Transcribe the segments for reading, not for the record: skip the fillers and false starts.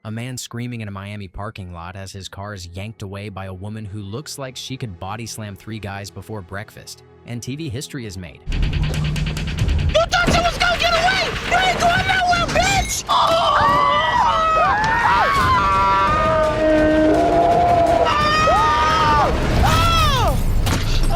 A man screaming in a Miami parking lot as his car is yanked away by a woman who looks like she could body slam 3 guys before breakfast. And TV history is made. You thought you was gonna get away! You ain't going nowhere, bitch!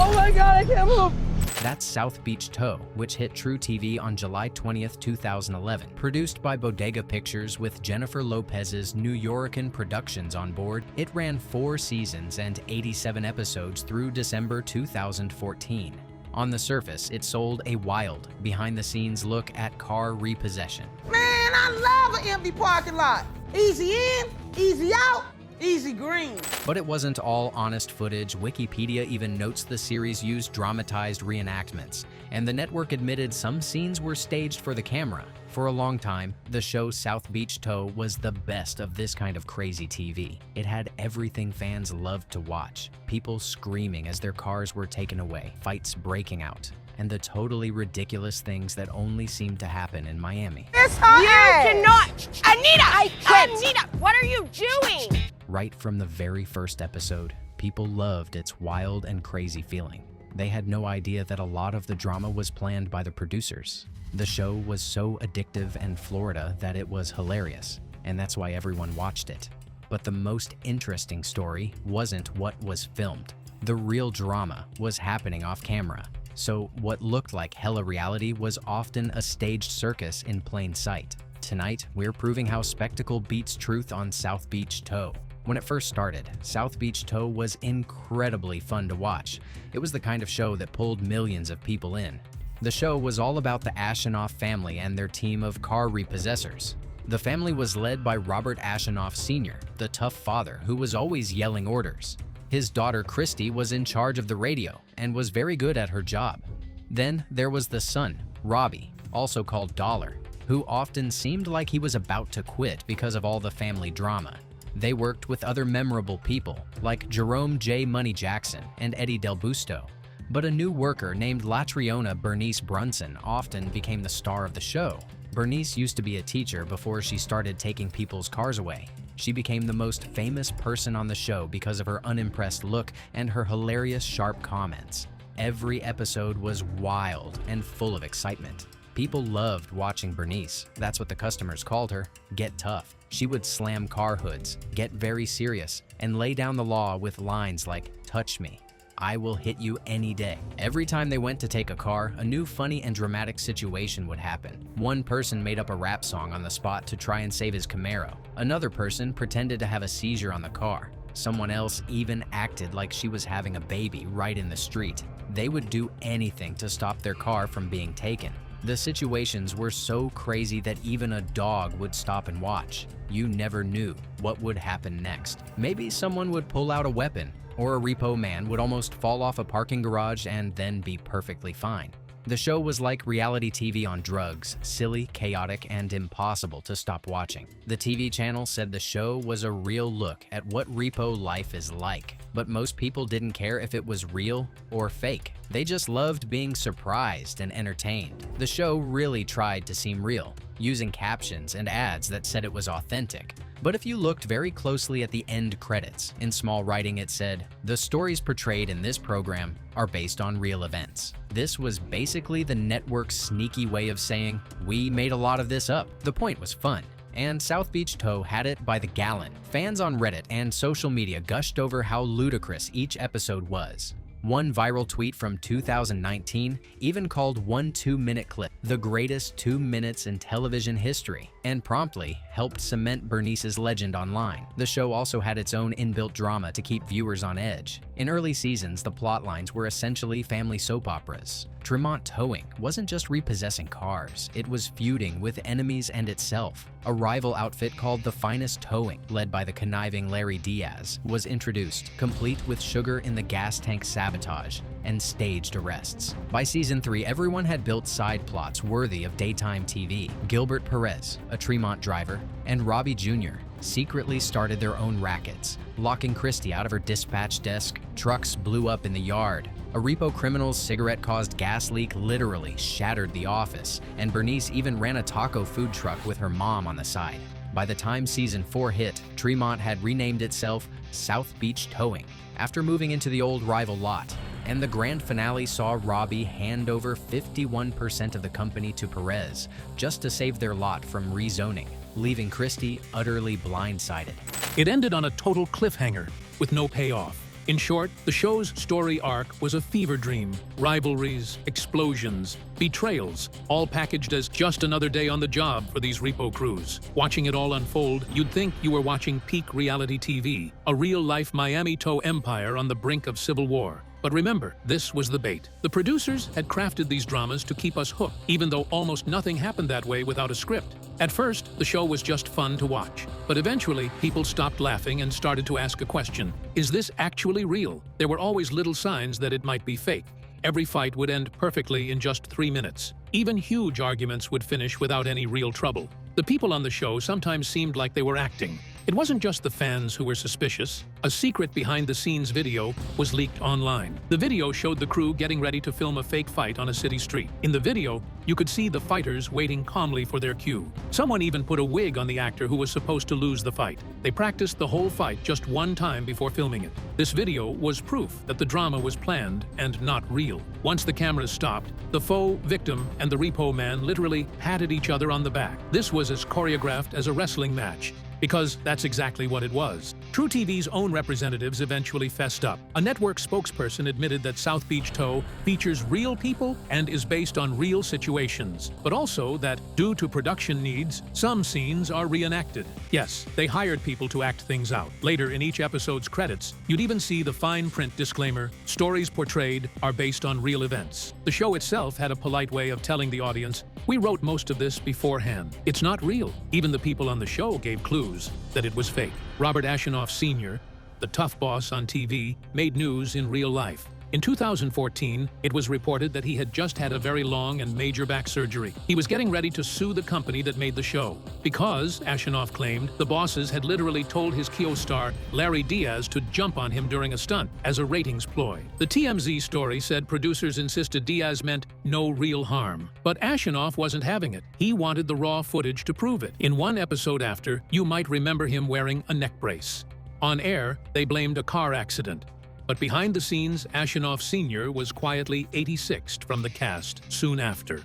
Oh my God, I can't move. That's South Beach Tow, which hit TruTV on July 20th, 2011. Produced by Bodega Pictures with Jennifer Lopez's New Yorican Productions on board, it ran 4 seasons and 87 episodes through December 2014. On the surface, it sold a wild, behind-the-scenes look at car repossession. Man, I love an empty parking lot. Easy in, easy out, easy green. But it wasn't all honest footage. Wikipedia even notes the series used dramatized reenactments, and the network admitted some scenes were staged for the camera. For a long time, the show South Beach Tow was the best of this kind of crazy TV. It had everything fans loved to watch. People screaming as their cars were taken away, fights breaking out, and the totally ridiculous things that only seemed to happen in Miami. It's her You ass. cannot. Anita, what are you doing? Right from the very first episode, people loved its wild and crazy feeling. They had no idea that a lot of the drama was planned by the producers. The show was so addictive and Florida that it was hilarious, and that's why everyone watched it. But the most interesting story wasn't what was filmed. The real drama was happening off camera. So what looked like hella reality was often a staged circus in plain sight. Tonight, we're proving how spectacle beats truth on South Beach Tow. When it first started, South Beach Tow was incredibly fun to watch. It was the kind of show that pulled millions of people in. The show was all about the Ashenoff family and their team of car repossessors. The family was led by Robert Ashenoff Sr., the tough father who was always yelling orders. His daughter Christy was in charge of the radio and was very good at her job. Then there was the son, Robbie, also called Dollar, who often seemed like he was about to quit because of all the family drama. They worked with other memorable people like Jerome J. Money Jackson and Eddie Del Busto. But a new worker named Latriona Bernice Brunson often became the star of the show. Bernice used to be a teacher before she started taking people's cars away. She became the most famous person on the show because of her unimpressed look and her hilarious, sharp comments. Every episode was wild and full of excitement. People loved watching Bernice. That's what the customers called her, Get Tough. She would slam car hoods, get very serious, and lay down the law with lines like, "Touch me. I will hit you any day." Every time they went to take a car, a new funny and dramatic situation would happen. One person made up a rap song on the spot to try and save his Camaro. Another person pretended to have a seizure on the car. Someone else even acted like she was having a baby right in the street. They would do anything to stop their car from being taken. The situations were so crazy that even a dog would stop and watch. You never knew what would happen next. Maybe someone would pull out a weapon, or a repo man would almost fall off a parking garage and then be perfectly fine. The show was like reality TV on drugs, silly, chaotic, and impossible to stop watching. The TV channel said the show was a real look at what repo life is like, but most people didn't care if it was real or fake. They just loved being surprised and entertained. The show really tried to seem real, using captions and ads that said it was authentic. But if you looked very closely at the end credits, in small writing it said, "The stories portrayed in this program are based on real events." This was basically the network's sneaky way of saying, "We made a lot of this up." The point was fun, and South Beach Tow had it by the gallon. Fans on Reddit and social media gushed over how ludicrous each episode was. One viral tweet from 2019 even called one 2-minute clip the greatest 2 minutes in television history, and promptly helped cement Bernice's legend online. The show also had its own inbuilt drama to keep viewers on edge. In early seasons, the plot lines were essentially family soap operas. Tremont Towing wasn't just repossessing cars, it was feuding with enemies and itself. A rival outfit called The Finest Towing, led by the conniving Larry Diaz, was introduced, complete with sugar in the gas tank sabotage and staged arrests. By season 3, everyone had built side plots worthy of daytime TV. Gilbert Perez, a Tremont driver, and Robbie Jr. secretly started their own rackets, locking Christy out of her dispatch desk. Trucks blew up in the yard. A repo criminal's cigarette-caused gas leak literally shattered the office, and Bernice even ran a taco food truck with her mom on the side. By the time season 4 hit, Tremont had renamed itself South Beach Towing after moving into the old rival lot, and the grand finale saw Robbie hand over 51% of the company to Perez just to save their lot from rezoning, leaving Christie utterly blindsided. It ended on a total cliffhanger with no payoff. In short, the show's story arc was a fever dream. Rivalries, explosions, betrayals, all packaged as just another day on the job for these repo crews. Watching it all unfold, you'd think you were watching peak reality TV, a real-life Miami tow empire on the brink of civil war. But remember, this was the bait. The producers had crafted these dramas to keep us hooked, even though almost nothing happened that way without a script. At first, the show was just fun to watch. But eventually, people stopped laughing and started to ask a question. Is this actually real? There were always little signs that it might be fake. Every fight would end perfectly in just 3 minutes. Even huge arguments would finish without any real trouble. The people on the show sometimes seemed like they were acting. It wasn't just the fans who were suspicious. A secret behind-the-scenes video was leaked online. The video showed the crew getting ready to film a fake fight on a city street. In the video, you could see the fighters waiting calmly for their cue. Someone even put a wig on the actor who was supposed to lose the fight. They practiced the whole fight just one time before filming it. This video was proof that the drama was planned and not real. Once the cameras stopped, the faux victim and the repo man literally patted each other on the back. This was as choreographed as a wrestling match, because that's exactly what it was. TruTV's own representatives eventually fessed up. A network spokesperson admitted that South Beach Tow features real people and is based on real situations, but also that, due to production needs, some scenes are reenacted. Yes, they hired people to act things out. Later in each episode's credits, you'd even see the fine print disclaimer, "Stories portrayed are based on real events." The show itself had a polite way of telling the audience, "We wrote most of this beforehand. It's not real." Even the people on the show gave clues that it was fake. Robert Ashenoff Sr., the tough boss on TV, made news in real life. In 2014, it was reported that he had just had a very long and major back surgery. He was getting ready to sue the company that made the show, because, Ashenoff claimed, the bosses had literally told his co-star, Larry Diaz, to jump on him during a stunt as a ratings ploy. The TMZ story said producers insisted Diaz meant no real harm. But Ashenoff wasn't having it. He wanted the raw footage to prove it. In one episode after, you might remember him wearing a neck brace. On air, they blamed a car accident. But behind the scenes, Ashenoff Sr. was quietly 86'd from the cast soon after.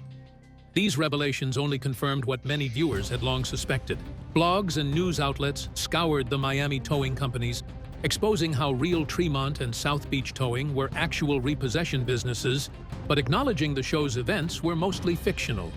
These revelations only confirmed what many viewers had long suspected. Blogs and news outlets scoured the Miami towing companies, exposing how real Tremont and South Beach Towing were actual repossession businesses, but acknowledging the show's events were mostly fictional.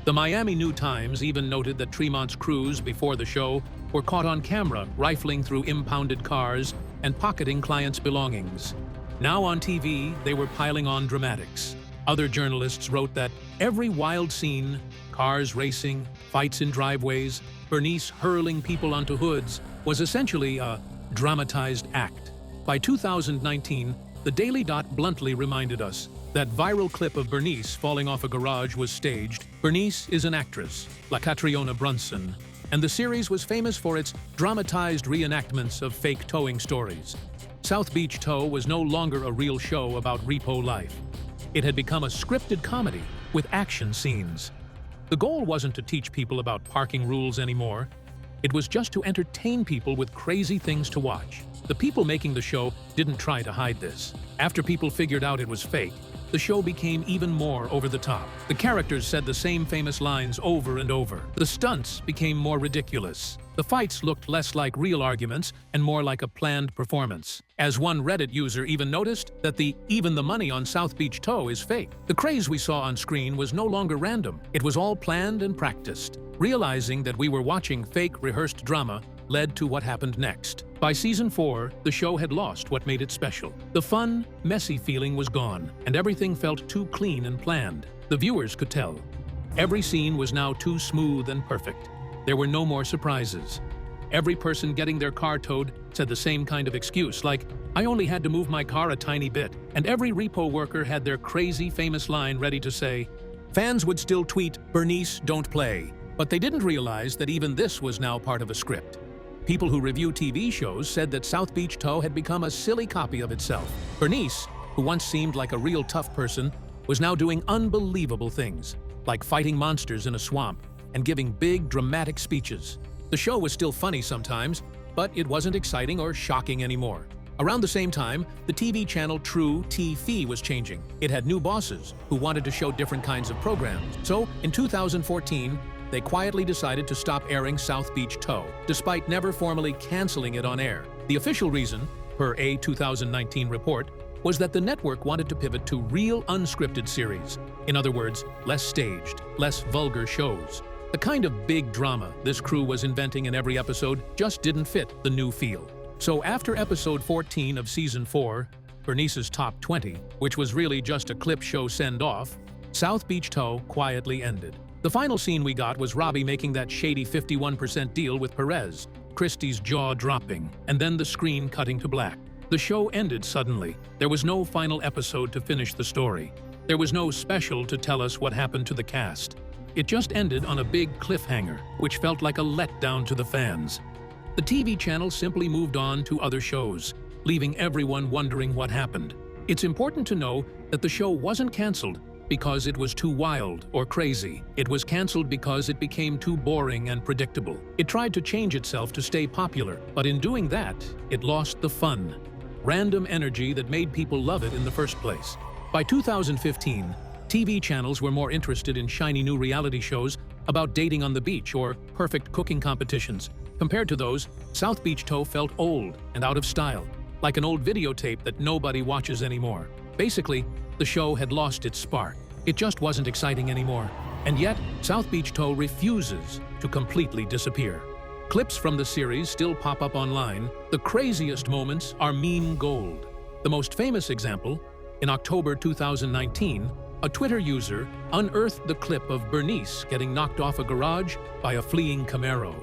The Miami New Times even noted that Tremont's crews before the show were caught on camera rifling through impounded cars and pocketing clients' belongings. Now on TV, they were piling on dramatics. Other journalists wrote that every wild scene, cars racing, fights in driveways, Bernice hurling people onto hoods, was essentially a dramatized act. By 2019, the Daily Dot bluntly reminded us that viral clip of Bernice falling off a garage was staged. Bernice is an actress, La Catriona Brunson, and the series was famous for its dramatized reenactments of fake towing stories. South Beach Tow was no longer a real show about repo life. It had become a scripted comedy with action scenes. The goal wasn't to teach people about parking rules anymore. It was just to entertain people with crazy things to watch. The people making the show didn't try to hide this. After people figured out it was fake, the show became even more over the top. The characters said the same famous lines over and over. The stunts became more ridiculous. The fights looked less like real arguments and more like a planned performance. As one Reddit user even noticed, that even the money on South Beach Tow is fake. The craze we saw on screen was no longer random. It was all planned and practiced. Realizing that we were watching fake rehearsed drama led to what happened next. By season 4, the show had lost what made it special. The fun, messy feeling was gone, and everything felt too clean and planned. The viewers could tell. Every scene was now too smooth and perfect. There were no more surprises. Every person getting their car towed said the same kind of excuse, like, "I only had to move my car a tiny bit." And every repo worker had their crazy famous line ready to say. Fans would still tweet, "Bernice, don't play." But they didn't realize that even this was now part of a script. People who review TV shows said that South Beach Tow had become a silly copy of itself. Bernice, who once seemed like a real tough person, was now doing unbelievable things, like fighting monsters in a swamp and giving big, dramatic speeches. The show was still funny sometimes, but it wasn't exciting or shocking anymore. Around the same time, the TV channel TruTV was changing. It had new bosses who wanted to show different kinds of programs. So, in 2014, they quietly decided to stop airing South Beach Tow, despite never formally canceling it on air. The official reason, per a 2019 report, was that the network wanted to pivot to real unscripted series. In other words, less staged, less vulgar shows. The kind of big drama this crew was inventing in every episode just didn't fit the new feel. So after episode 14 of season 4, Bernice's Top 20, which was really just a clip show send-off, South Beach Tow quietly ended. The final scene we got was Robbie making that shady 51% deal with Perez, Christie's jaw dropping, and then the screen cutting to black. The show ended suddenly. There was no final episode to finish the story. There was no special to tell us what happened to the cast. It just ended on a big cliffhanger, which felt like a letdown to the fans. The TV channel simply moved on to other shows, leaving everyone wondering what happened. It's important to know that the show wasn't canceled because it was too wild or crazy. It was canceled because it became too boring and predictable. It tried to change itself to stay popular, but in doing that, it lost the fun, random energy that made people love it in the first place. By 2015, TV channels were more interested in shiny new reality shows about dating on the beach or perfect cooking competitions. Compared to those, South Beach Tow felt old and out of style, like an old videotape that nobody watches anymore. Basically, the show had lost its spark. It just wasn't exciting anymore. And yet, South Beach Tow refuses to completely disappear. Clips from the series still pop up online. The craziest moments are meme gold. The most famous example, in October 2019, a Twitter user unearthed the clip of Bernice getting knocked off a garage by a fleeing Camaro,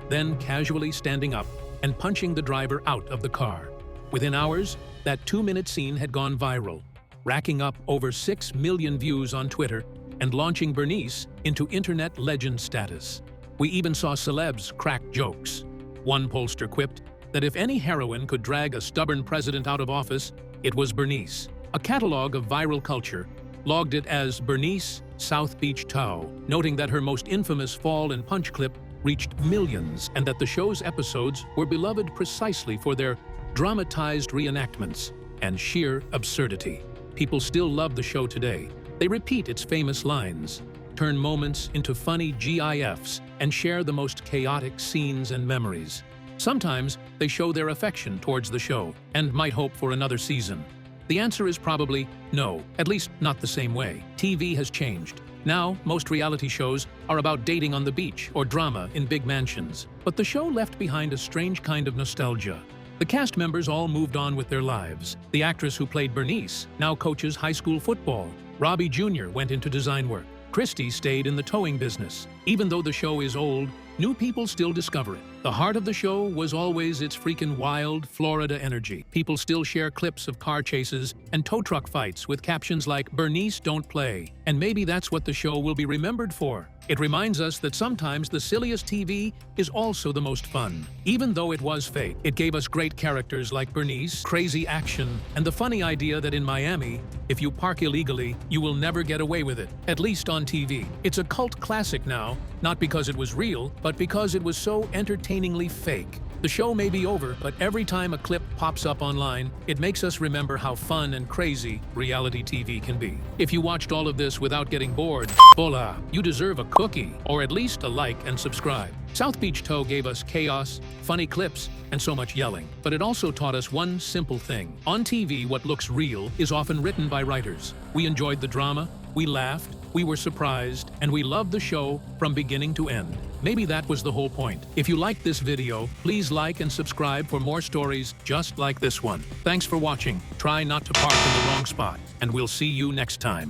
then casually standing up and punching the driver out of the car. Within hours, that 2-minute scene had gone viral, racking up over 6 million views on Twitter and launching Bernice into internet legend status. We even saw celebs crack jokes. One pollster quipped that if any heroine could drag a stubborn president out of office, it was Bernice. A catalog of viral culture logged it as Bernice South Beach Tow, noting that her most infamous fall and punch clip reached millions and that the show's episodes were beloved precisely for their dramatized reenactments and sheer absurdity. People still love the show today. They repeat its famous lines, turn moments into funny GIFs, and share the most chaotic scenes and memories. Sometimes they show their affection towards the show and might hope for another season. The answer is probably no, at least not the same way. TV has changed. Now, most reality shows are about dating on the beach or drama in big mansions. But the show left behind a strange kind of nostalgia. The cast members all moved on with their lives. The actress who played Bernice now coaches high school football. Robbie Jr. went into design work. Christie stayed in the towing business. Even though the show is old, new people still discover it. The heart of the show was always its freaking wild Florida energy. People still share clips of car chases and tow truck fights with captions like "Bernice, don't play." And maybe that's what the show will be remembered for. It reminds us that sometimes the silliest TV is also the most fun. Even though it was fake, it gave us great characters like Bernice, crazy action, and the funny idea that in Miami, if you park illegally, you will never get away with it, at least on TV. It's a cult classic now, not because it was real, but because it was so entertainingly fake. The show may be over, but every time a clip pops up online, it makes us remember how fun and crazy reality TV can be. If you watched all of this without getting bored, voila, you deserve a cookie, or at least a like and subscribe. South Beach Tow gave us chaos, funny clips, and so much yelling. But it also taught us one simple thing. On TV, what looks real is often written by writers. We enjoyed the drama, we laughed, we were surprised, and we loved the show from beginning to end. Maybe that was the whole point. If you liked this video, please like and subscribe for more stories just like this one. Thanks for watching. Try not to park in the wrong spot, and we'll see you next time.